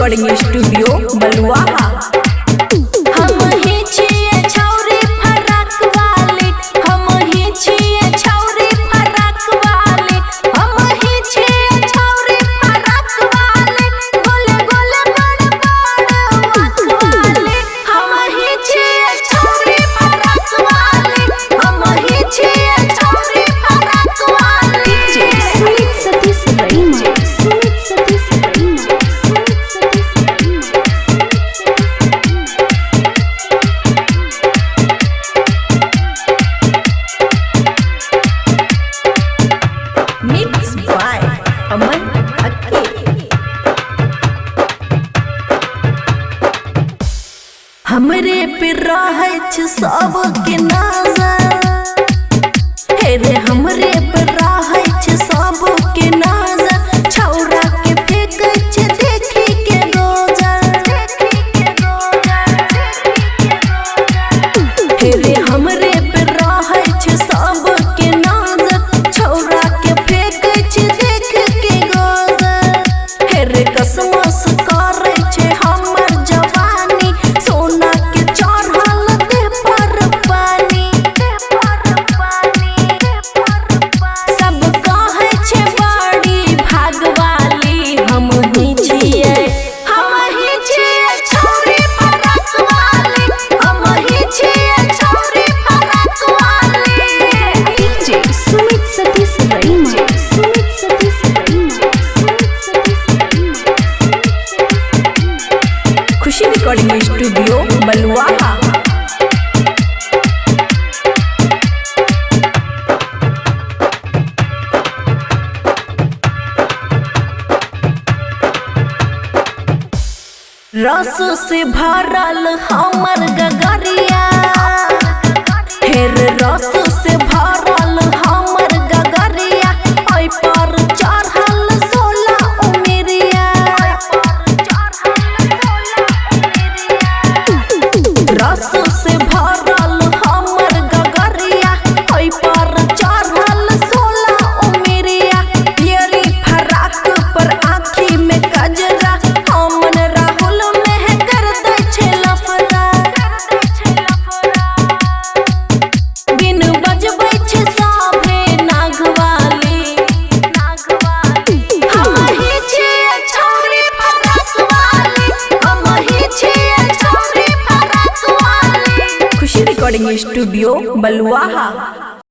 Recording studio बलुआहा। हम ही छिए छौरी फराक वाली, हम ही छिए छौरी फराक वाली, हम ही छिए छौरी फराक वाली, गोले गोले बड़ बड़ आँख वाली। हम ही छिए छौरी फराक वाली, हम ही छिए छौरी फराक वाली। सुमित सतीश रईमा, सुमित सतीश रईमा, सुमित सतीश रईमा। मिक्स बाय अमन अक्के। हमरे पे रहै छ सबके नजर, हे रे हमरे पे रहै छ सबके नजर। छौरा के फेंकै छ देखी के गोजर, हे रे हमरे पे रहै छ सबके नजर। छौरा के फेंकै छ देख के गोजर, हे रे कसमस करै छ हमर जवानी। सोना के चढ़ल देह पर पानी, सब कहै छै बड़ी भागवाली। हम ही छिए, हम ही छिए छौरी फराक वाली, हम ही छिए छौरी फराक वाली। सुमित सतीश रईमा, सुमित सतीश रईमा, सुमित सतीश रईमा। खुशी रिकॉर्डिंग स्टूडियो बलुआहा। रस से भरल हमर गगरिया, हेर रस से भरल हमर गगरिया। ओइ पर चढ़ल 16 उमेरिया, रस से भरल हमर गगरिया। ओइ पर चढ़ल 16 उमेरिया। पियरी फराक पर आँखी में कजरा, हमन राहुल में कर दै छै लफड़ा। बिन बजबै छै सभे नागवाली, हम ही छिए छौरी फराक वाली, हम ही छिए छौरी फराक वाली। खुशी रिकॉर्डिंग स्टूडियो बलुआहा।